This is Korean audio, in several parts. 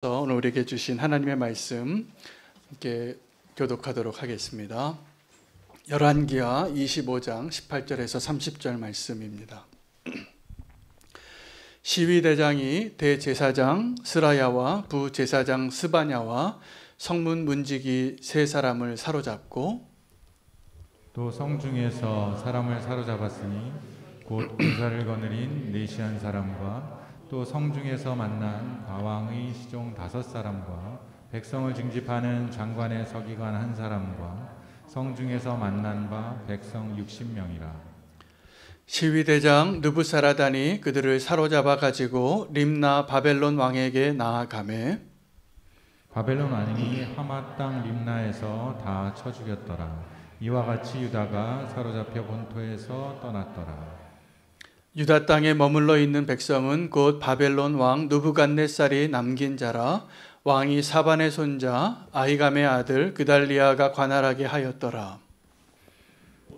오늘 우리에게 주신 하나님의 말씀 함께 교독하도록 하겠습니다. 열왕기하 25장 18절에서 30절 말씀입니다. 시위대장이 대제사장 스라야와 부제사장 스바냐와 성문 문지기 세 사람을 사로잡고 또 성중에서 사람을 사로잡았으니 곧 군사를 거느린 네시안 사람과 또 성중에서 만난 과왕의 시종 5사람과 백성을 징집하는 장관의 서기관 1사람과 성중에서 만난 바 백성 60명이라. 시위대장 느부사라단이 그들을 사로잡아 가지고 림나 바벨론 왕에게 나아가매 바벨론 왕이 하맛 땅 림나에서 다 쳐 죽였더라. 이와 같이 유다가 사로잡혀 본토에서 떠났더라. 유다 땅에 머물러 있는 백성은 곧 바벨론 왕 느부갓네살이 남긴 자라. 왕이 사반의 손자 아히감의 아들 그달리아가 관할하게 하였더라.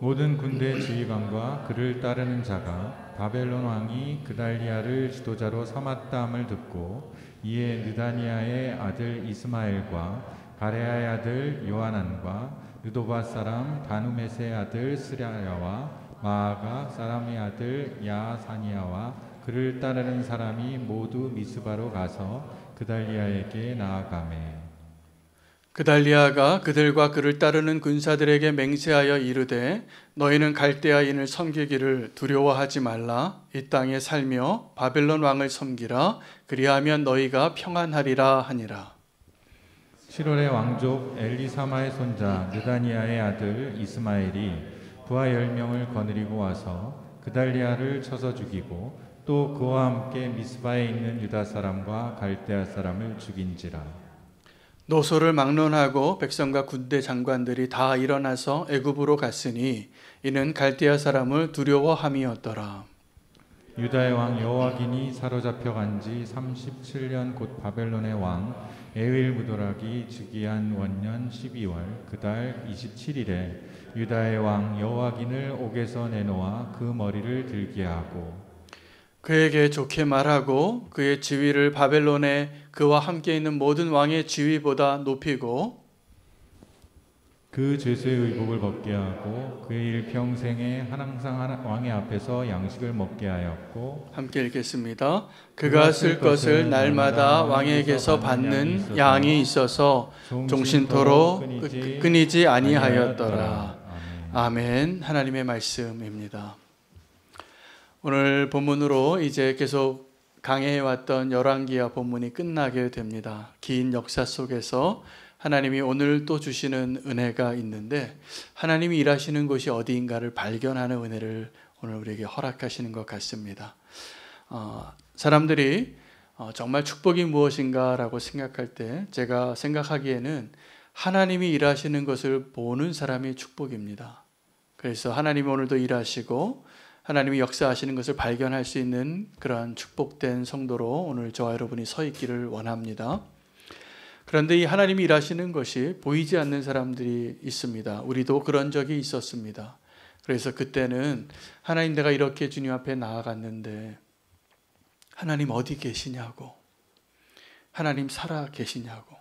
모든 군대 지휘관과 그를 따르는 자가 바벨론 왕이 그달리아를 지도자로 삼았다함을 듣고 이에 느다니아의 아들 이스마엘과 가레아의 아들 요하난과 느도바 사람 다누메스의 아들 스랴야와 마아가 사람의 아들 야사니아와 그를 따르는 사람이 모두 미스바로 가서 그달리아에게 나아가매 그달리아가 그들과 그를 따르는 군사들에게 맹세하여 이르되 너희는 갈대아인을 섬기기를 두려워하지 말라. 이 땅에 살며 바벨론 왕을 섬기라. 그리하면 너희가 평안하리라 하니라. 7월에 왕족 엘리사마의 손자 느다니아의 아들 이스마엘이 부하 10명을 거느리고 와서 그달리아를 쳐서 죽이고 또 그와 함께 미스바에 있는 유다 사람과 갈대아 사람을 죽인지라. 노소를 막론하고 백성과 군대 장관들이 다 일어나서 애굽으로 갔으니 이는 갈대아 사람을 두려워함이었더라. 유다의 왕 여호와긴이 사로잡혀 간 지 37년 곧 바벨론의 왕 에윌무도락이 즉위한 원년 12월 그달 27일에 유다의 왕 여호와긴을 옥에서 내놓아 그 머리를 들게 하고 그에게 좋게 말하고 그의 지위를 바벨론에 그와 함께 있는 모든 왕의 지위보다 높이고 그 죄수의 의복을 벗게 하고 그의 일평생에 항상 왕의 앞에서 양식을 먹게 하였고 함께 읽겠습니다. 그가 쓸 것을 날마다 왕에게서 받는 양이 있어서 종신토록 끊이지 아니하였더라. 아멘. 하나님의 말씀입니다. 오늘 본문으로 이제 계속 강해해왔던 열왕기하 본문이 끝나게 됩니다. 긴 역사 속에서 하나님이 오늘 또 주시는 은혜가 있는데 하나님이 일하시는 곳이 어디인가를 발견하는 은혜를 오늘 우리에게 허락하시는 것 같습니다. 사람들이 정말 축복이 무엇인가라고 생각할 때 제가 생각하기에는 하나님이 일하시는 것을 보는 사람이 축복입니다. 그래서 하나님이 오늘도 일하시고 하나님이 역사하시는 것을 발견할 수 있는 그러한 축복된 성도로 오늘 저와 여러분이 서 있기를 원합니다. 그런데 이 하나님이 일하시는 것이 보이지 않는 사람들이 있습니다. 우리도 그런 적이 있었습니다. 그래서 그때는 하나님 내가 이렇게 주님 앞에 나아갔는데 하나님 어디 계시냐고, 하나님 살아 계시냐고,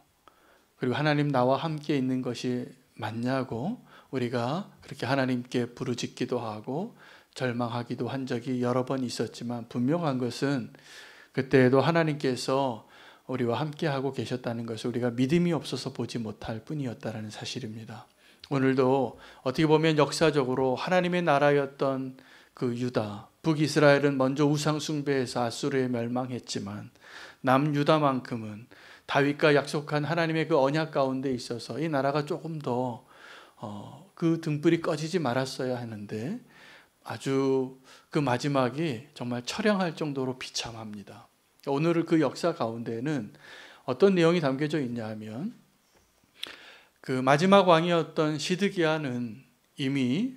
그리고 하나님 나와 함께 있는 것이 맞냐고 우리가 그렇게 하나님께 부르짖기도 하고 절망하기도 한 적이 여러 번 있었지만 분명한 것은 그때에도 하나님께서 우리와 함께하고 계셨다는 것을 우리가 믿음이 없어서 보지 못할 뿐이었다는 사실입니다. 오늘도 어떻게 보면 역사적으로 하나님의 나라였던 그 유다, 북이스라엘은 먼저 우상 숭배해서 아수르에 멸망했지만 남유다만큼은 다윗과 약속한 하나님의 그 언약 가운데 있어서 이 나라가 조금 더 그 등불이 꺼지지 말았어야 하는데 아주 그 마지막이 정말 처량할 정도로 비참합니다. 오늘 그 역사 가운데는 어떤 내용이 담겨져 있냐 하면 그 마지막 왕이었던 시드기야는 이미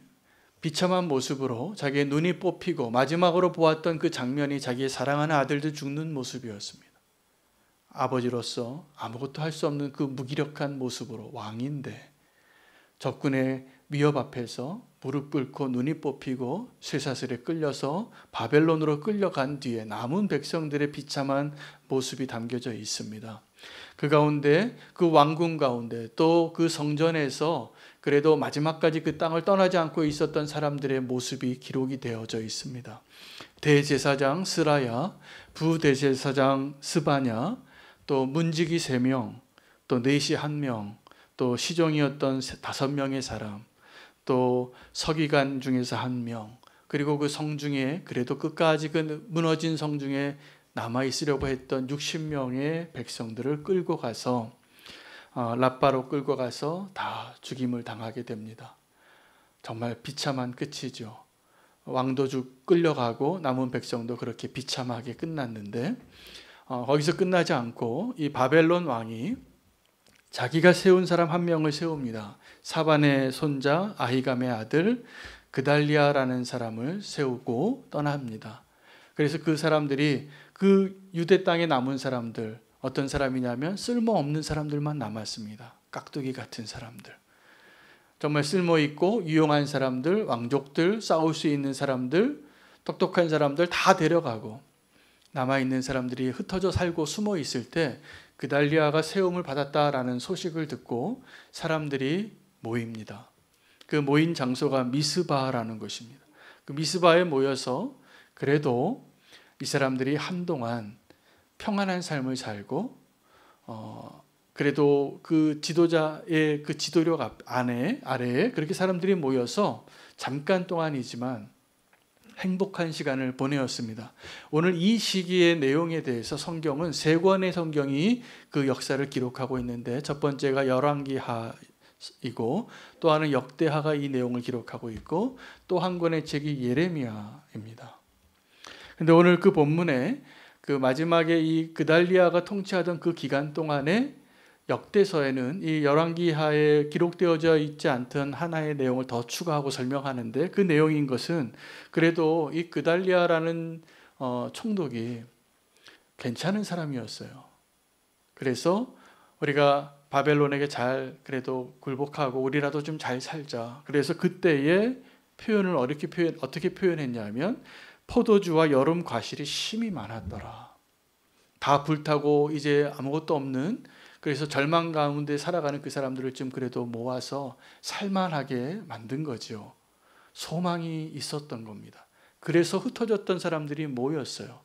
비참한 모습으로 자기의 눈이 뽑히고 마지막으로 보았던 그 장면이 자기의 사랑하는 아들들 죽는 모습이었습니다. 아버지로서 아무것도 할 수 없는 그 무기력한 모습으로 왕인데 적군의 위협 앞에서 무릎 꿇고 눈이 뽑히고 쇠사슬에 끌려서 바벨론으로 끌려간 뒤에 남은 백성들의 비참한 모습이 담겨져 있습니다. 그 가운데, 그 왕궁 가운데, 또 그 성전에서 그래도 마지막까지 그 땅을 떠나지 않고 있었던 사람들의 모습이 기록이 되어져 있습니다. 대제사장 스라야, 부대제사장 스바냐, 또 문지기 3명, 또 내시 1명, 또 시종이었던 5명의 사람, 또 서기관 중에서 1명, 그리고 그 성중에 그래도 끝까지 그 무너진 성중에 남아있으려고 했던 60명의 백성들을 끌고 가서 랍바로 끌고 가서 다 죽임을 당하게 됩니다. 정말 비참한 끝이죠. 왕도 끌려가고 남은 백성도 그렇게 비참하게 끝났는데, 거기서 끝나지 않고 이 바벨론 왕이 자기가 세운 사람 1명을 세웁니다. 사반의 손자 아히감의 아들 그달리아라는 사람을 세우고 떠납니다. 그래서 그 사람들이 그 유대 땅에 남은 사람들, 어떤 사람이냐면 쓸모없는 사람들만 남았습니다. 깍두기 같은 사람들, 정말 쓸모있고 유용한 사람들, 왕족들, 싸울 수 있는 사람들, 똑똑한 사람들 다 데려가고 남아있는 사람들이 흩어져 살고 숨어 있을 때 그달리아가 세움을 받았다라는 소식을 듣고 사람들이 모입니다. 그 모인 장소가 미스바라는 곳입니다. 그 미스바에 모여서 그래도 이 사람들이 한동안 평안한 삶을 살고 그래도 그 지도자의 그 지도력 아래에 그렇게 사람들이 모여서 잠깐 동안이지만 행복한 시간을 보내었습니다. 오늘 이 시기의 내용에 대해서 성경은 3권의 성경이 그 역사를 기록하고 있는데, 첫 번째가 열왕기하이고 또 하나는 역대하가 이 내용을 기록하고 있고, 또 한 권의 책이 예레미야입니다. 근데 오늘 그 본문에 그 마지막에 이 그달리아가 통치하던 그 기간 동안에 역대서에는 이 열왕기하에 기록되어져 있지 않던 하나의 내용을 더 추가하고 설명하는데, 그 내용인 것은 그래도 이 그달리아라는 총독이 괜찮은 사람이었어요. 그래서 우리가 바벨론에게 잘 그래도 굴복하고 우리라도 좀 잘 살자. 그래서 그때의 표현을 어떻게 표현했냐면 포도주와 여름 과실이 심히 많았더라. 다 불타고 이제 아무것도 없는, 그래서 절망 가운데 살아가는 그 사람들을 좀 그래도 모아서 살만하게 만든 거죠. 소망이 있었던 겁니다. 그래서 흩어졌던 사람들이 모였어요.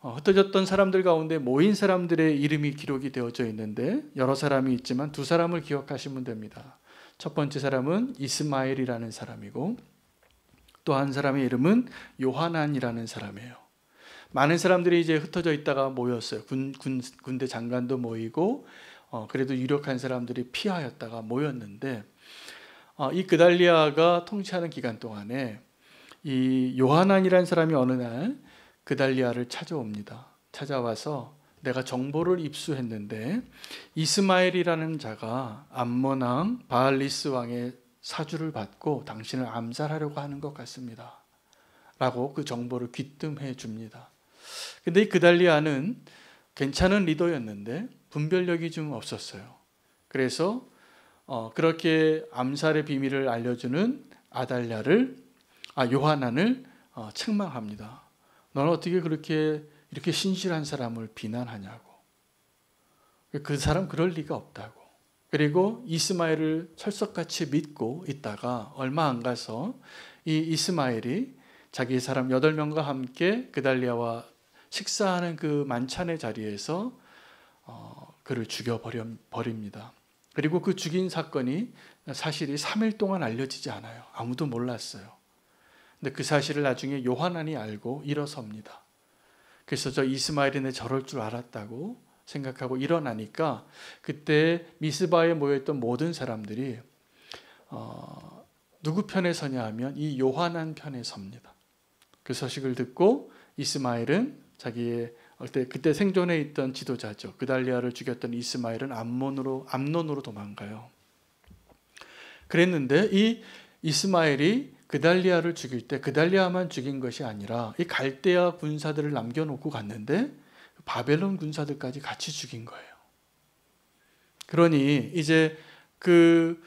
흩어졌던 사람들 가운데 모인 사람들의 이름이 기록이 되어져 있는데, 여러 사람이 있지만 2사람을 기억하시면 됩니다. 첫 번째 사람은 이스마엘이라는 사람이고, 또 한 사람의 이름은 요하난이라는 사람이에요. 많은 사람들이 이제 흩어져 있다가 모였어요. 군대 장관도 모이고 그래도 유력한 사람들이 피하였다가 모였는데, 이 그달리아가 통치하는 기간 동안에 이 요하난이라는 사람이 어느 날 그달리아를 찾아옵니다. 찾아와서 내가 정보를 입수했는데 이스마엘이라는 자가 암몬 왕 바알리스 왕의 사주를 받고 당신을 암살하려고 하는 것 같습니다 라고 그 정보를 귀뜸해 줍니다. 근데 이 그달리아는 괜찮은 리더였는데 분별력이 좀 없었어요. 그래서 그렇게 암살의 비밀을 알려주는 요하난을 책망합니다. 너는 어떻게 이렇게 신실한 사람을 비난하냐고. 그 사람 그럴 리가 없다고. 그리고 이스마엘을 철석같이 믿고 있다가 얼마 안 가서 이 이스마엘이 자기 사람 8명과 함께 그달리아와 식사하는 그 만찬의 자리에서 그를 죽여버립니다. 그리고 그 죽인 사건이 사실이 3일 동안 알려지지 않아요. 아무도 몰랐어요. 근데 그 사실을 나중에 요하난이 알고 일어섭니다. 그래서 저 이스마엘이 저럴 줄 알았다고 생각하고 일어나니까 그때 미스바에 모여있던 모든 사람들이 누구 편에 서냐 하면 이 요하난 편에 섭니다. 그 소식을 듣고 이스마엘은 자기의 그때 생존해 있던 지도자죠. 그달리아를 죽였던 이스마엘은 암논으로 도망가요. 그랬는데 이 이스마엘이 그달리아를 죽일 때 그달리아만 죽인 것이 아니라 이 갈대아 군사들을 남겨놓고 갔는데 바벨론 군사들까지 같이 죽인 거예요. 그러니 이제 그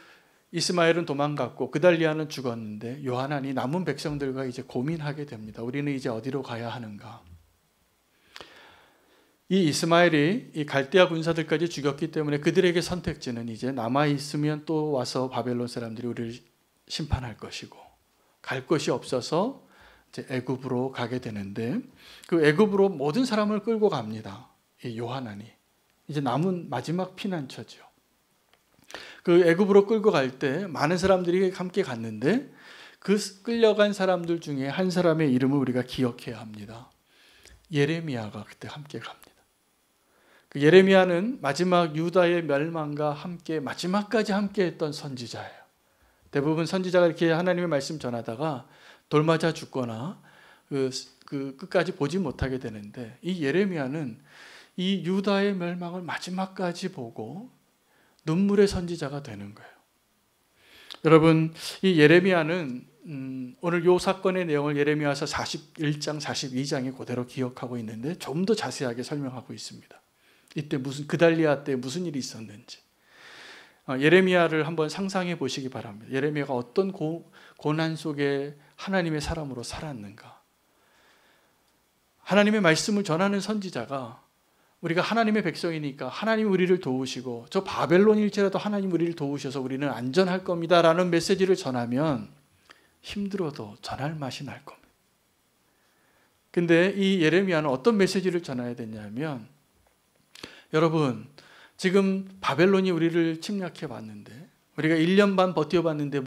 이스마엘은 도망갔고 그달리아는 죽었는데 요하난이 남은 백성들과 이제 고민하게 됩니다. 우리는 이제 어디로 가야 하는가? 이 이스마엘이 이 갈대아 군사들까지 죽였기 때문에 그들에게 선택지는 이제 남아 있으면 또 와서 바벨론 사람들이 우리를 심판할 것이고, 갈 곳이 없어서 이제 애굽으로 가게 되는데, 그 애굽으로 모든 사람을 끌고 갑니다. 이 요하난이 이제 남은 마지막 피난처죠. 그 애굽으로 끌고 갈 때 많은 사람들이 함께 갔는데, 그 끌려간 사람들 중에 한 사람의 이름을 우리가 기억해야 합니다. 예레미야가 그때 함께 갑니다. 그 예레미야는 마지막 유다의 멸망과 함께 마지막까지 함께 했던 선지자예요. 대부분 선지자가 이렇게 하나님의 말씀 전하다가 돌 맞아 죽거나 그 끝까지 보지 못하게 되는데, 이 예레미야는 이 유다의 멸망을 마지막까지 보고 눈물의 선지자가 되는 거예요. 여러분, 이 예레미야는 오늘 이 사건의 내용을 예레미야서 41장, 42장에 그대로 기억하고 있는데 좀 더 자세하게 설명하고 있습니다. 이때 그달리아 때 무슨 일이 있었는지 예레미야를 한번 상상해 보시기 바랍니다. 예레미야가 어떤 고난 속에 하나님의 사람으로 살았는가. 하나님의 말씀을 전하는 선지자가, 우리가 하나님의 백성이니까 하나님 우리를 도우시고 저 바벨론일지라도 하나님 우리를 도우셔서 우리는 안전할 겁니다 라는 메시지를 전하면 힘들어도 전할 맛이 날 겁니다. 근데 이 예레미야는 어떤 메시지를 전해야 되냐면, 여러분, 지금 바벨론이 우리를 침략해 봤는데, 우리가 1년 반 버텨봤는데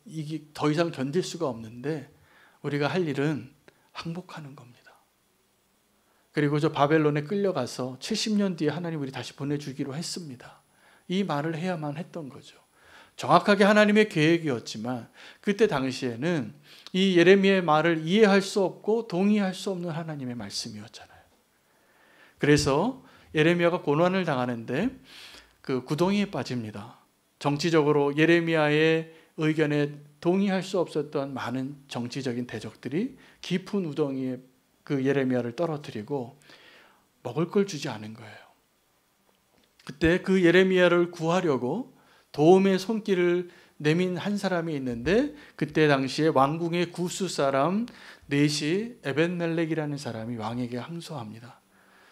이게 더 이상 견딜 수가 없는데, 우리가 할 일은 항복하는 겁니다. 그리고 저 바벨론에 끌려가서 70년 뒤에 하나님 우리 다시 보내주기로 했습니다. 이 말을 해야만 했던 거죠. 정확하게 하나님의 계획이었지만 그때 당시에는 이 예레미야의 말을 이해할 수 없고 동의할 수 없는 하나님의 말씀이었잖아요. 그래서 예레미야가 고난을 당하는데 그 구덩이에 빠집니다. 정치적으로 예레미야의 의견에 동의할 수 없었던 많은 정치적인 대적들이 깊은 우덩이에 그 예레미야를 떨어뜨리고 먹을 걸 주지 않은 거예요. 그때 그 예레미야를 구하려고 도움의 손길을 내민 한 사람이 있는데, 그때 당시에 왕궁의 구수 사람 넷이 에벤멜렉이라는 사람이 왕에게 항소합니다.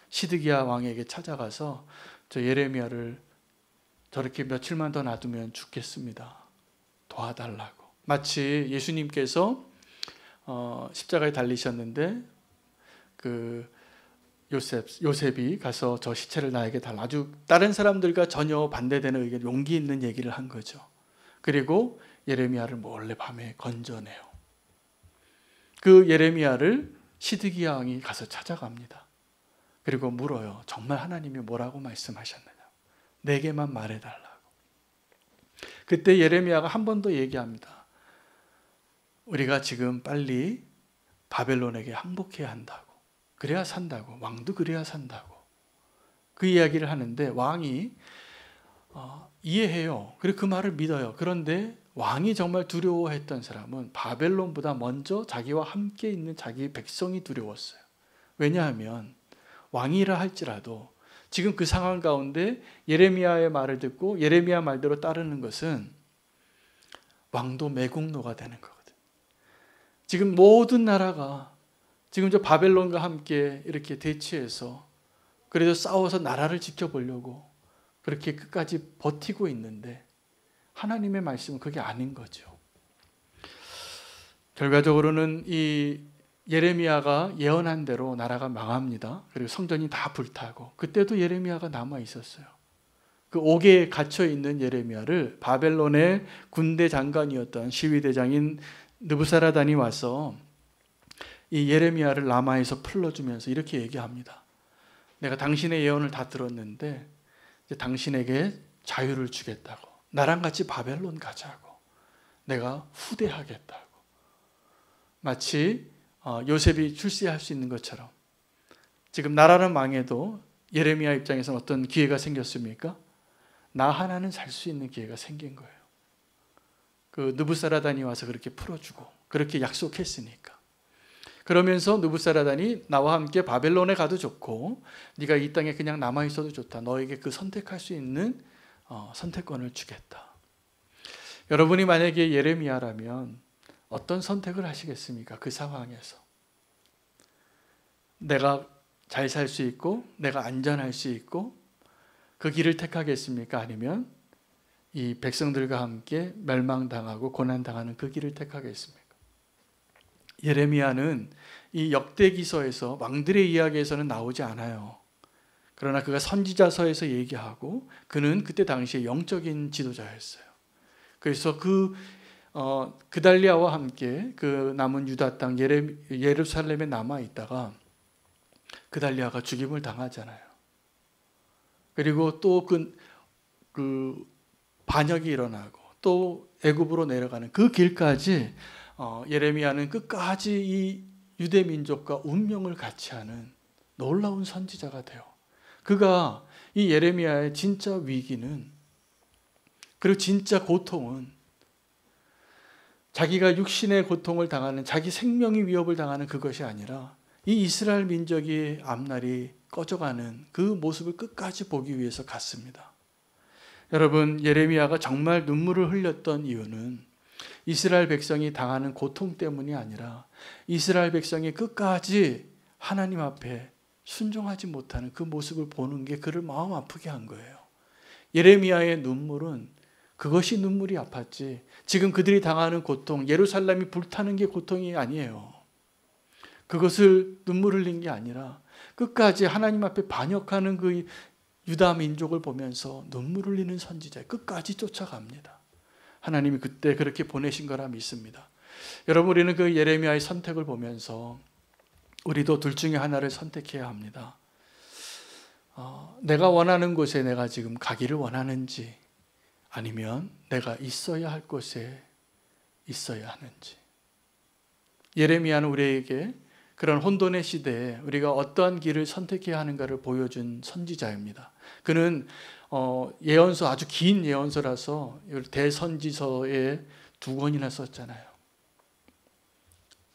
시드기야 왕에게 찾아가서 저 예레미야를 저렇게 며칠만 더 놔두면 죽겠습니다. 도와달라고. 마치 예수님께서 십자가에 달리셨는데 그 요셉이 가서 저 시체를 나에게 달라. 아주 다른 사람들과 전혀 반대되는 의견, 용기 있는 얘기를 한 거죠. 그리고 예레미야를 몰래 밤에 건져내요. 그 예레미야를 시드기야 왕이 가서 찾아갑니다. 그리고 물어요. 정말 하나님이 뭐라고 말씀하셨느냐. 내게만 말해달라고. 그때 예레미야가 한 번 더 얘기합니다. 우리가 지금 빨리 바벨론에게 항복해야 한다고. 그래야 산다고. 왕도 그래야 산다고. 그 이야기를 하는데 왕이 이해해요. 그리고 그 말을 믿어요. 그런데 왕이 정말 두려워했던 사람은 바벨론보다 먼저 자기와 함께 있는 자기 백성이 두려웠어요. 왜냐하면 왕이라 할지라도 지금 그 상황 가운데 예레미야의 말을 듣고 예레미야 말대로 따르는 것은 왕도 매국노가 되는 거거든요. 지금 모든 나라가 지금 저 바벨론과 함께 이렇게 대치해서 그래서 싸워서 나라를 지켜보려고 그렇게 끝까지 버티고 있는데 하나님의 말씀은 그게 아닌 거죠. 결과적으로는 이 예레미야가 예언한 대로 나라가 망합니다. 그리고 성전이 다 불타고, 그때도 예레미야가 남아 있었어요. 그 옥에 갇혀 있는 예레미야를 바벨론의 군대 장관이었던 시위대장인 느부사라단이 와서 이 예레미야를 라마에서 풀러주면서 이렇게 얘기합니다. 내가 당신의 예언을 다 들었는데 이제 당신에게 자유를 주겠다고. 나랑 같이 바벨론 가자고. 내가 후대하겠다고. 마치 요셉이 출세할 수 있는 것처럼 지금 나라는 망해도 예레미야 입장에서는 어떤 기회가 생겼습니까? 나 하나는 살 수 있는 기회가 생긴 거예요. 그 느부사라단이 와서 그렇게 풀어주고 그렇게 약속했으니까. 그러면서 느부사라단이 나와 함께 바벨론에 가도 좋고 네가 이 땅에 그냥 남아있어도 좋다. 너에게 그 선택할 수 있는 선택권을 주겠다. 여러분이 만약에 예레미야라면 어떤 선택을 하시겠습니까? 그 상황에서. 내가 잘 살 수 있고 내가 안전할 수 있고 그 길을 택하겠습니까? 아니면 이 백성들과 함께 멸망당하고 고난당하는 그 길을 택하겠습니까? 예레미야는 이 역대기서에서 왕들의 이야기에서는 나오지 않아요. 그러나 그가 선지자서에서 얘기하고 그는 그때 당시에 영적인 지도자였어요. 그래서 그달리아와 함께 그 남은 유다 땅 예루살렘에 남아 있다가 그달리아가 죽임을 당하잖아요. 그리고 또 그 반역이 일어나고 또 애굽으로 내려가는 그 길까지 예레미야는 끝까지 이 유대 민족과 운명을 같이 하는 놀라운 선지자가 돼요. 그가 이 예레미야의 진짜 위기는, 그리고 진짜 고통은 자기가 육신의 고통을 당하는, 자기 생명이 위협을 당하는 그것이 아니라 이 이스라엘 민족이 앞날이 꺼져가는 그 모습을 끝까지 보기 위해서 갔습니다. 여러분, 예레미야가 정말 눈물을 흘렸던 이유는 이스라엘 백성이 당하는 고통 때문이 아니라 이스라엘 백성이 끝까지 하나님 앞에 순종하지 못하는 그 모습을 보는 게 그를 마음 아프게 한 거예요. 예레미야의 눈물은 그것이 눈물이 아팠지 지금 그들이 당하는 고통, 예루살렘이 불타는 게 고통이 아니에요. 그것을 눈물 흘린 게 아니라 끝까지 하나님 앞에 반역하는 그 유다 민족을 보면서 눈물 흘리는 선지자, 끝까지 쫓아갑니다. 하나님이 그때 그렇게 보내신 거라 믿습니다. 여러분, 우리는 그 예레미야의 선택을 보면서 우리도 둘 중에 하나를 선택해야 합니다. 내가 원하는 곳에 내가 지금 가기를 원하는지, 아니면 내가 있어야 할 곳에 있어야 하는지. 예레미야는 우리에게 그런 혼돈의 시대에 우리가 어떠한 길을 선택해야 하는가를 보여준 선지자입니다. 그는 예언서, 아주 긴 예언서라서 대선지서에 2권이나 썼잖아요.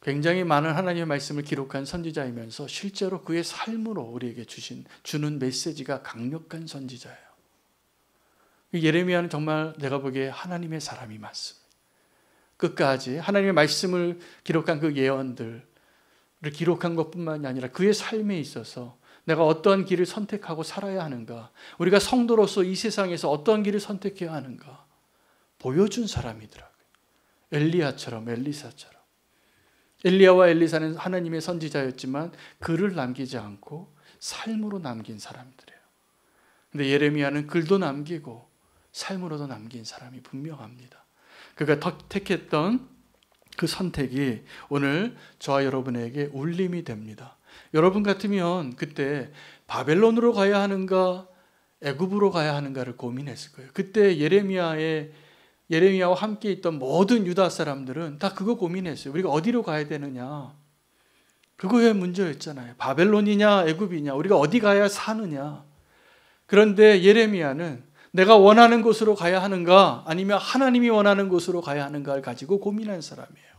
굉장히 많은 하나님의 말씀을 기록한 선지자이면서 실제로 그의 삶으로 우리에게 주는 메시지가 강력한 선지자예요. 예레미야는 정말 내가 보기에 하나님의 사람이 맞습니다. 끝까지 하나님의 말씀을 기록한 그 예언들을 기록한 것뿐만이 아니라 그의 삶에 있어서 내가 어떠한 길을 선택하고 살아야 하는가, 우리가 성도로서 이 세상에서 어떠한 길을 선택해야 하는가 보여준 사람이더라고요. 엘리야처럼, 엘리사처럼. 엘리야와 엘리사는 하나님의 선지자였지만 글을 남기지 않고 삶으로 남긴 사람들이에요. 근데 예레미야는 글도 남기고 삶으로도 남긴 사람이 분명합니다. 그가 택했던 그 선택이 오늘 저와 여러분에게 울림이 됩니다. 여러분 같으면 그때 바벨론으로 가야 하는가, 애굽으로 가야 하는가를 고민했을 거예요. 그때 예레미야와 함께 있던 모든 유다 사람들은 다 그거 고민했어요. 우리가 어디로 가야 되느냐. 그거의 문제였잖아요. 바벨론이냐 애굽이냐, 우리가 어디 가야 사느냐. 그런데 예레미야는 내가 원하는 곳으로 가야 하는가, 아니면 하나님이 원하는 곳으로 가야 하는가를 가지고 고민한 사람이에요.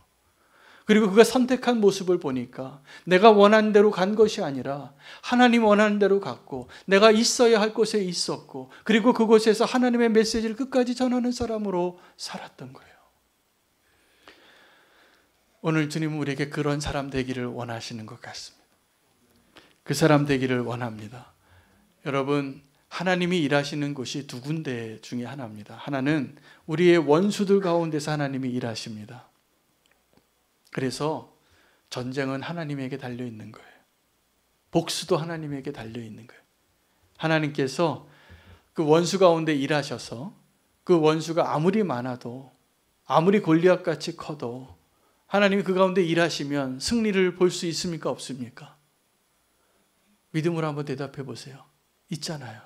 그리고 그가 선택한 모습을 보니까 내가 원하는 대로 간 것이 아니라 하나님 원하는 대로 갔고, 내가 있어야 할 곳에 있었고, 그리고 그곳에서 하나님의 메시지를 끝까지 전하는 사람으로 살았던 거예요. 오늘 주님은 우리에게 그런 사람 되기를 원하시는 것 같습니다. 그 사람 되기를 원합니다. 여러분, 하나님이 일하시는 곳이 2군데 중에 하나입니다. 하나는 우리의 원수들 가운데서 하나님이 일하십니다. 그래서 전쟁은 하나님에게 달려있는 거예요. 복수도 하나님에게 달려있는 거예요. 하나님께서 그 원수 가운데 일하셔서 그 원수가 아무리 많아도, 아무리 골리앗같이 커도 하나님이 그 가운데 일하시면 승리를 볼 수 있습니까? 없습니까? 믿음으로 한번 대답해 보세요. 있잖아요.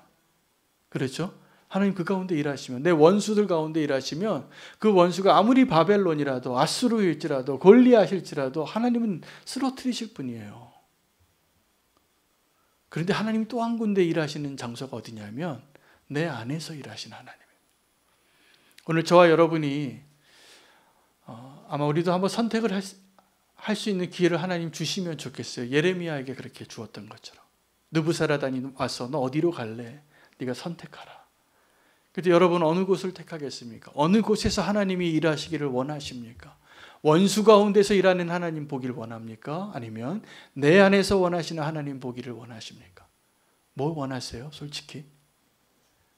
그렇죠? 하나님 그 가운데 일하시면, 내 원수들 가운데 일하시면 그 원수가 아무리 바벨론이라도 아수르일지라도 골리앗일지라도 하나님은 쓰러뜨리실 분이에요. 그런데 하나님 또 한 군데 일하시는 장소가 어디냐면 내 안에서 일하시는 하나님이에요. 오늘 저와 여러분이 아마 우리도 한번 선택을 할 수 있는 기회를 하나님 주시면 좋겠어요. 예레미야에게 그렇게 주었던 것처럼. 느부사라단이 와서 너 어디로 갈래? 네가 선택하라. 그런데 여러분 어느 곳을 택하겠습니까? 어느 곳에서 하나님이 일하시기를 원하십니까? 원수 가운데서 일하는 하나님 보기를 원합니까? 아니면 내 안에서 원하시는 하나님 보기를 원하십니까? 뭘 원하세요? 솔직히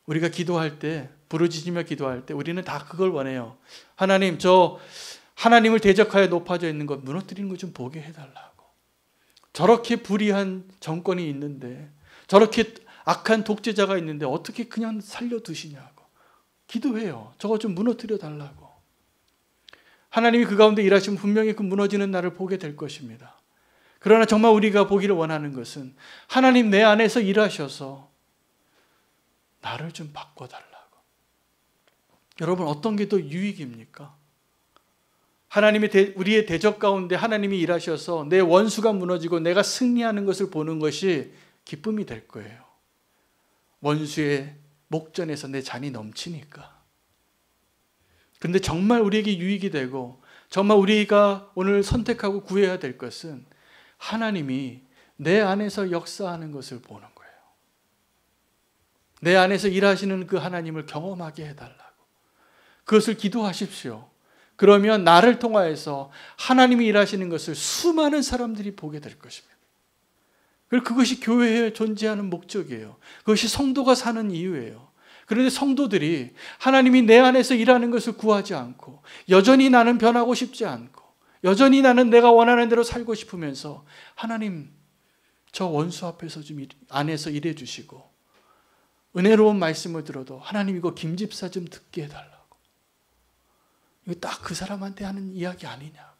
우리가 기도할 때, 부르짖으며 기도할 때 우리는 다 그걸 원해요. 하나님, 저 하나님을 대적하여 높아져 있는 것 무너뜨리는 것 좀 보게 해달라고. 저렇게 불의한 정권이 있는데, 저렇게 악한 독재자가 있는데 어떻게 그냥 살려두시냐고 기도해요. 저거 좀 무너뜨려 달라고. 하나님이 그 가운데 일하시면 분명히 그 무너지는 날을 보게 될 것입니다. 그러나 정말 우리가 보기를 원하는 것은 하나님 내 안에서 일하셔서 나를 좀 바꿔달라고. 여러분 어떤 게 더 유익입니까? 우리의 대적 가운데 하나님이 일하셔서 내 원수가 무너지고 내가 승리하는 것을 보는 것이 기쁨이 될 거예요. 원수의 목전에서 내 잔이 넘치니까. 그런데 정말 우리에게 유익이 되고 정말 우리가 오늘 선택하고 구해야 될 것은 하나님이 내 안에서 역사하는 것을 보는 거예요. 내 안에서 일하시는 그 하나님을 경험하게 해달라고. 그것을 기도하십시오. 그러면 나를 통하여서 하나님이 일하시는 것을 수많은 사람들이 보게 될 것입니다. 그리고 그것이 교회에 존재하는 목적이에요. 그것이 성도가 사는 이유예요. 그런데 성도들이 하나님이 내 안에서 일하는 것을 구하지 않고 여전히 나는 변하고 싶지 않고 여전히 나는 내가 원하는 대로 살고 싶으면서 하나님 저 원수 앞에서 좀 안에서 일해 주시고 은혜로운 말씀을 들어도 하나님 이거 김집사 좀 듣게 해달라고. 이거 딱 그 사람한테 하는 이야기 아니냐고.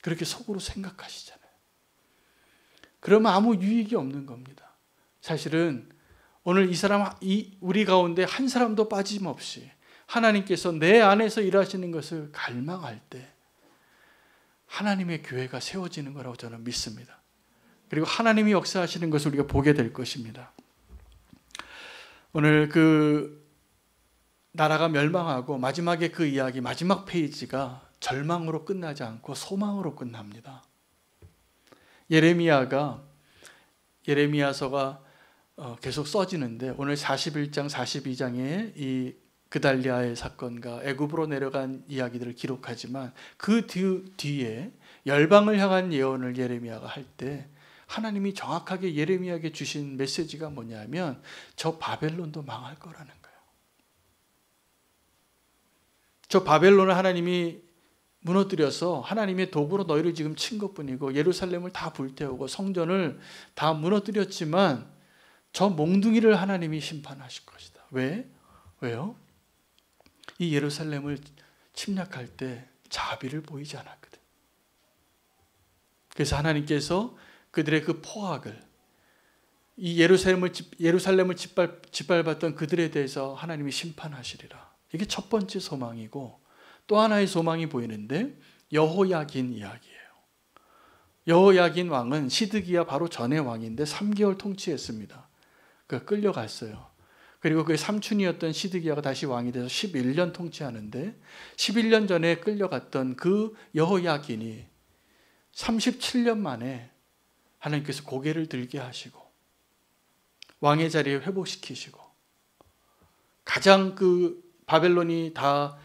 그렇게 속으로 생각하시잖아요. 그러면 아무 유익이 없는 겁니다. 사실은 오늘 우리 가운데 한 사람도 빠짐없이 하나님께서 내 안에서 일하시는 것을 갈망할 때 하나님의 교회가 세워지는 거라고 저는 믿습니다. 그리고 하나님이 역사하시는 것을 우리가 보게 될 것입니다. 오늘 그 나라가 멸망하고 마지막에 그 이야기, 마지막 페이지가 절망으로 끝나지 않고 소망으로 끝납니다. 예레미야서가 계속 써지는데 오늘 41장, 42장에 이 그달리아의 사건과 애굽으로 내려간 이야기들을 기록하지만 그 뒤에 열방을 향한 예언을 예레미야가 할 때 하나님이 정확하게 예레미야에게 주신 메시지가 뭐냐면 저 바벨론도 망할 거라는 거예요. 저 바벨론을 하나님이 무너뜨려서 하나님의 도구로 너희를 지금 친 것뿐이고 예루살렘을 다 불태우고 성전을 다 무너뜨렸지만 저 몽둥이를 하나님이 심판하실 것이다. 왜요? 이 예루살렘을 침략할 때 자비를 보이지 않았거든. 그래서 하나님께서 그들의 그 포악을, 이 예루살렘을 짓밟았던 그들에 대해서 하나님이 심판하시리라. 이게 첫 번째 소망이고 또 하나의 소망이 보이는데 여호야긴 이야기예요. 여호야긴 왕은 시드기야 바로 전의 왕인데 3개월 통치했습니다. 끌려갔어요. 그리고 그의 삼촌이었던 시드기야가 다시 왕이 돼서 11년 통치하는데 11년 전에 끌려갔던 그 여호야긴이 37년 만에 하나님께서 고개를 들게 하시고 왕의 자리에 회복시키시고 가장 그 바벨론이 다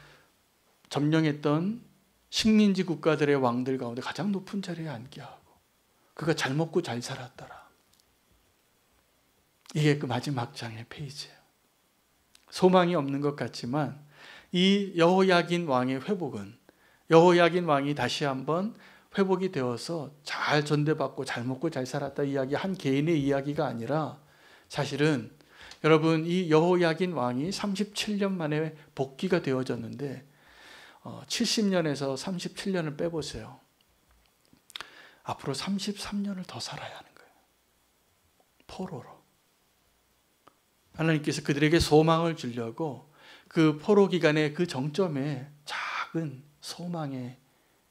점령했던 식민지 국가들의 왕들 가운데 가장 높은 자리에 앉게 하고 그가 잘 먹고 잘 살았더라. 이게 그 마지막 장의 페이지예요. 소망이 없는 것 같지만 이 여호야긴 왕의 회복은 여호야긴 왕이 다시 한번 회복이 되어서 잘 전대받고 잘 먹고 잘 살았다 이야기 한 개인의 이야기가 아니라 사실은 여러분 이 여호야긴 왕이 37년 만에 복귀가 되어졌는데 70년에서 37년을 빼보세요. 앞으로 33년을 더 살아야 하는 거예요. 포로로. 하나님께서 그들에게 소망을 주려고 그 포로 기간의 그 정점에 작은 소망의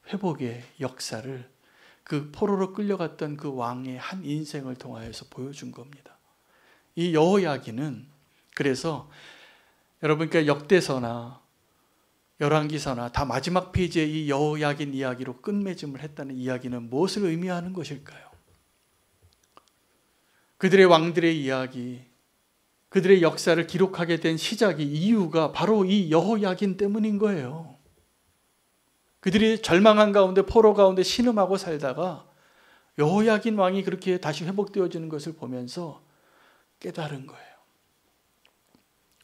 회복의 역사를 그 포로로 끌려갔던 그 왕의 한 인생을 통하여서 보여준 겁니다. 이 여호야긴은 그래서 여러분께 역대서나 열왕기서나 다 마지막 페이지에 이 여호야긴 이야기로 끝맺음을 했다는 이야기는 무엇을 의미하는 것일까요? 그들의 왕들의 이야기, 그들의 역사를 기록하게 된 시작이 이유가 바로 이 여호야긴 때문인 거예요. 그들이 절망한 가운데 포로 가운데 신음하고 살다가 여호야긴 왕이 그렇게 다시 회복되어지는 것을 보면서 깨달은 거예요.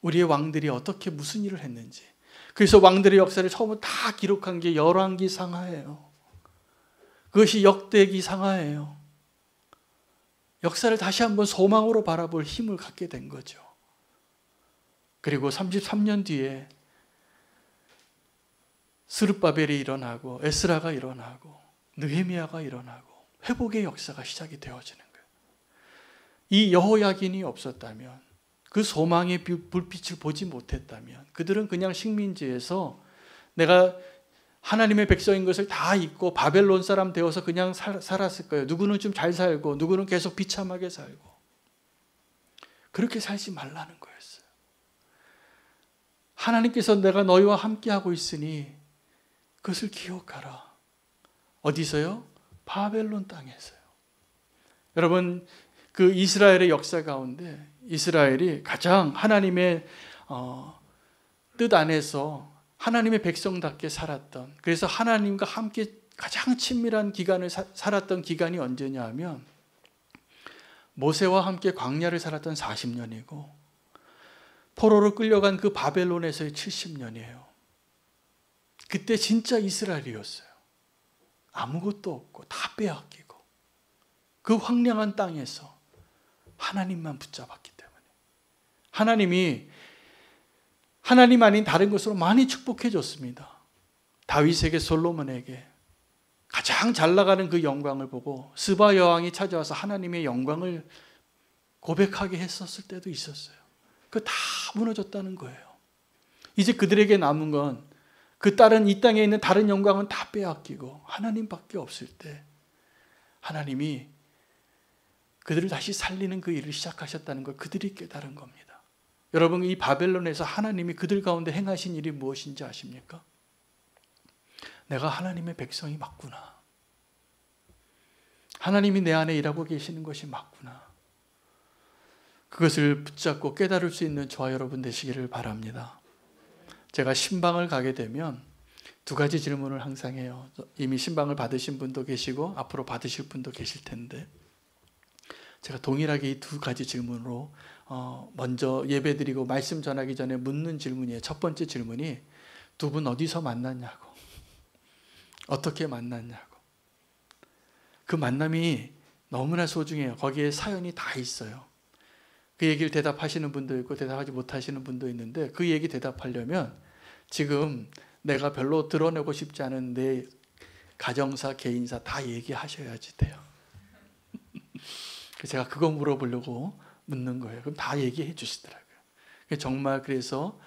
우리의 왕들이 어떻게 무슨 일을 했는지. 그래서 왕들의 역사를 처음으로 다 기록한 게 열왕기 상하예요. 그것이 역대기 상하예요. 역사를 다시 한번 소망으로 바라볼 힘을 갖게 된 거죠. 그리고 33년 뒤에 스룹바벨이 일어나고 에스라가 일어나고 느헤미야가 일어나고 회복의 역사가 시작이 되어지는 거예요. 이 여호야긴이 없었다면, 그 소망의 불빛을 보지 못했다면 그들은 그냥 식민지에서 내가 하나님의 백성인 것을 다 잊고 바벨론 사람 되어서 그냥 살았을 거예요. 누구는 좀 잘 살고 누구는 계속 비참하게 살고. 그렇게 살지 말라는 거였어요. 하나님께서 내가 너희와 함께하고 있으니 그것을 기억하라. 어디서요? 바벨론 땅에서요. 여러분, 그 이스라엘의 역사 가운데 이스라엘이 가장 하나님의 뜻 안에서 하나님의 백성답게 살았던, 그래서 하나님과 함께 가장 친밀한 기간을 살았던 기간이 언제냐 하면 모세와 함께 광야를 살았던 40년이고 포로로 끌려간 그 바벨론에서의 70년이에요. 그때 진짜 이스라엘이었어요. 아무것도 없고 다 빼앗기고 그 황량한 땅에서 하나님만 붙잡았기 때문에 하나님이 하나님 아닌 다른 것으로 많이 축복해 줬습니다. 다윗에게, 솔로몬에게 가장 잘 나가는 그 영광을 보고 스바 여왕이 찾아와서 하나님의 영광을 고백하게 했었을 때도 있었어요. 그거 다 무너졌다는 거예요. 이제 그들에게 남은 건 그 다른 이 땅에 있는 다른 영광은 다 빼앗기고 하나님밖에 없을 때 하나님이 그들을 다시 살리는 그 일을 시작하셨다는 걸 그들이 깨달은 겁니다. 여러분, 이 바벨론에서 하나님이 그들 가운데 행하신 일이 무엇인지 아십니까? 내가 하나님의 백성이 맞구나. 하나님이 내 안에 일하고 계시는 것이 맞구나. 그것을 붙잡고 깨달을 수 있는 저와 여러분 되시기를 바랍니다. 제가 신방을 가게 되면 두 가지 질문을 항상 해요. 이미 신방을 받으신 분도 계시고 앞으로 받으실 분도 계실 텐데 제가 동일하게 이 두 가지 질문으로 먼저 예배드리고 말씀 전하기 전에 묻는 질문이에요. 첫 번째 질문이 두 분 어디서 만났냐고, 어떻게 만났냐고. 그 만남이 너무나 소중해요. 거기에 사연이 다 있어요. 그 얘기를 대답하시는 분도 있고 대답하지 못하시는 분도 있는데 그 얘기 대답하려면 지금 내가 별로 드러내고 싶지 않은 내 가정사, 개인사 다 얘기하셔야지 돼요. 제가 그거 물어보려고 묻는 거예요. 그럼 다 얘기해 주시더라고요. 정말 그래서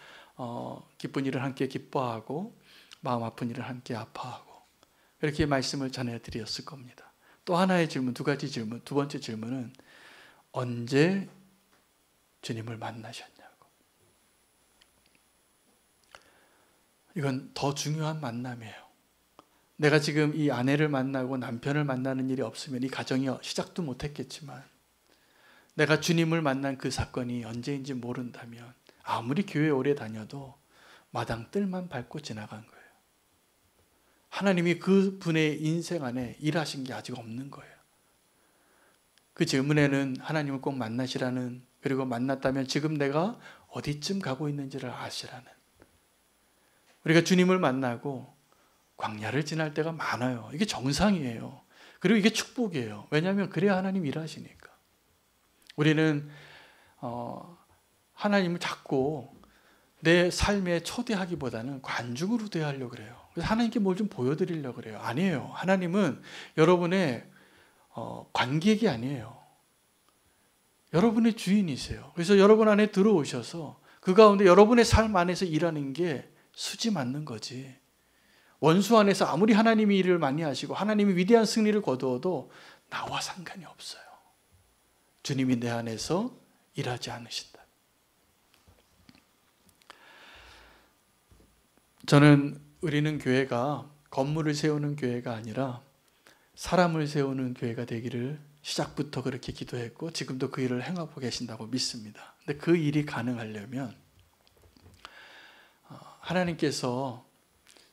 기쁜 일을 함께 기뻐하고 마음 아픈 일을 함께 아파하고 이렇게 말씀을 전해드렸을 겁니다. 또 하나의 질문, 두 가지 질문. 두 번째 질문은 언제 주님을 만나셨냐고. 이건 더 중요한 만남이에요. 내가 지금 이 아내를 만나고 남편을 만나는 일이 없으면 이 가정이 시작도 못했겠지만 내가 주님을 만난 그 사건이 언제인지 모른다면 아무리 교회 오래 다녀도 마당 뜰만 밟고 지나간 거예요. 하나님이 그 분의 인생 안에 일하신 게 아직 없는 거예요. 그 질문에는 하나님을 꼭 만나시라는, 그리고 만났다면 지금 내가 어디쯤 가고 있는지를 아시라는, 우리가 주님을 만나고 광야를 지날 때가 많아요. 이게 정상이에요. 그리고 이게 축복이에요. 왜냐하면 그래야 하나님 일하시니까. 우리는 하나님을 자꾸 내 삶에 초대하기보다는 관중으로 대하려고 그래요. 그래서 하나님께 뭘 좀 보여드리려고 그래요. 아니에요. 하나님은 여러분의 관객이 아니에요. 여러분의 주인이세요. 그래서 여러분 안에 들어오셔서 그 가운데 여러분의 삶 안에서 일하는 게 수지 맞는 거지. 원수 안에서 아무리 하나님이 일을 많이 하시고 하나님이 위대한 승리를 거두어도 나와 상관이 없어요. 주님이 내 안에서 일하지 않으신다. 저는 우리는 교회가 건물을 세우는 교회가 아니라 사람을 세우는 교회가 되기를 시작부터 그렇게 기도했고 지금도 그 일을 행하고 계신다고 믿습니다. 근데 그 일이 가능하려면 하나님께서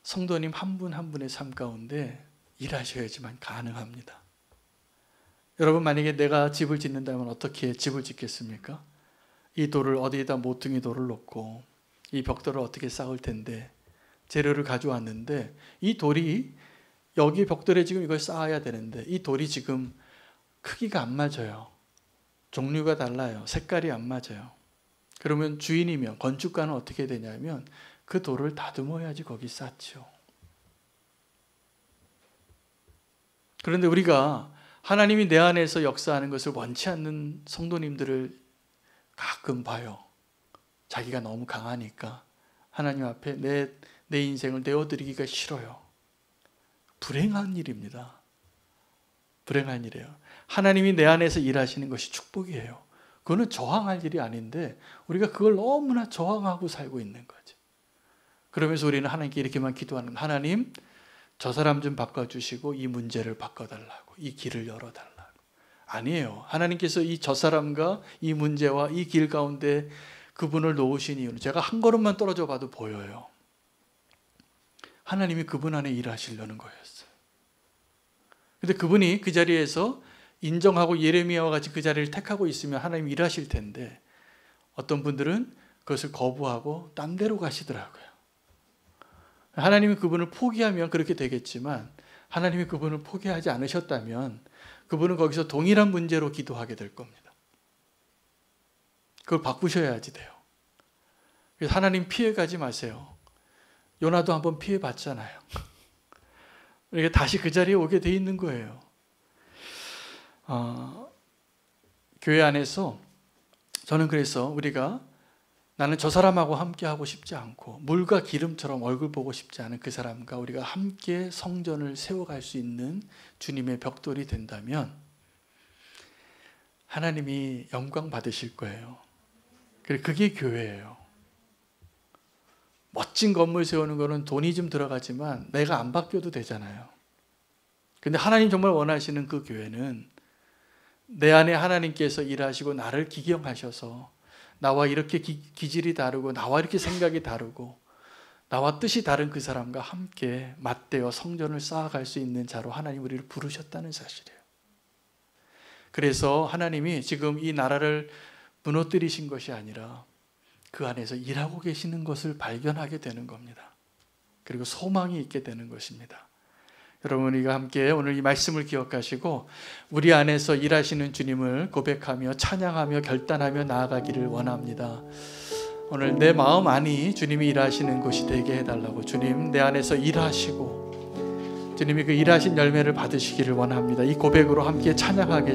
성도님 한 분 한 분의 삶 가운데 일하셔야지만 가능합니다. 여러분, 만약에 내가 집을 짓는다면 어떻게 집을 짓겠습니까? 이 돌을 어디에다 모퉁이 돌을 놓고 이 벽돌을 어떻게 쌓을 텐데 재료를 가져왔는데 이 돌이 여기 벽돌에 지금 이걸 쌓아야 되는데 이 돌이 지금 크기가 안 맞아요. 종류가 달라요. 색깔이 안 맞아요. 그러면 주인이면 건축가는 어떻게 되냐면 그 돌을 다듬어야지 거기 쌓죠. 그런데 우리가 하나님이 내 안에서 역사하는 것을 원치 않는 성도님들을 가끔 봐요. 자기가 너무 강하니까 하나님 앞에 내 인생을 내어드리기가 싫어요. 불행한 일입니다. 불행한 일이에요. 하나님이 내 안에서 일하시는 것이 축복이에요. 그거는 저항할 일이 아닌데 우리가 그걸 너무나 저항하고 살고 있는 거죠. 그러면서 우리는 하나님께 이렇게만 기도하는, 하나님 저 사람 좀 바꿔주시고 이 문제를 바꿔달라고, 이 길을 열어달라고. 아니에요. 하나님께서 이 저 사람과 이 문제와 이 길 가운데 그분을 놓으신 이유는 제가 한 걸음만 떨어져 봐도 보여요. 하나님이 그분 안에 일하시려는 거였어요. 근데 그분이 그 자리에서 인정하고 예레미야와 같이 그 자리를 택하고 있으면 하나님이 일하실 텐데 어떤 분들은 그것을 거부하고 딴 데로 가시더라고요. 하나님이 그분을 포기하면 그렇게 되겠지만 하나님이 그분을 포기하지 않으셨다면 그분은 거기서 동일한 문제로 기도하게 될 겁니다. 그걸 바꾸셔야지 돼요. 그래서 하나님 피해가지 마세요. 요나도 한번 피해봤잖아요. 그러니까 다시 그 자리에 오게 돼 있는 거예요. 교회 안에서 저는 그래서 우리가 나는 저 사람하고 함께 하고 싶지 않고 물과 기름처럼 얼굴 보고 싶지 않은 그 사람과 우리가 함께 성전을 세워갈 수 있는 주님의 벽돌이 된다면 하나님이 영광 받으실 거예요. 그게 교회예요. 멋진 건물 세우는 거는 돈이 좀 들어가지만 내가 안 바뀌어도 되잖아요. 근데 하나님 정말 원하시는 그 교회는 내 안에 하나님께서 일하시고 나를 기경하셔서 나와 이렇게 기질이 다르고 나와 이렇게 생각이 다르고 나와 뜻이 다른 그 사람과 함께 맞대어 성전을 쌓아갈 수 있는 자로 하나님 우리를 부르셨다는 사실이에요. 그래서 하나님이 지금 이 나라를 무너뜨리신 것이 아니라 그 안에서 일하고 계시는 것을 발견하게 되는 겁니다. 그리고 소망이 있게 되는 것입니다. 여러분, 우리가 함께 오늘 이 말씀을 기억하시고 우리 안에서 일하시는 주님을 고백하며 찬양하며 결단하며 나아가기를 원합니다. 오늘 내 마음 안이 주님이 일하시는 곳이 되게 해달라고, 주님 내 안에서 일하시고 주님이 그 일하신 열매를 받으시기를 원합니다. 이 고백으로 함께 찬양하겠습니다.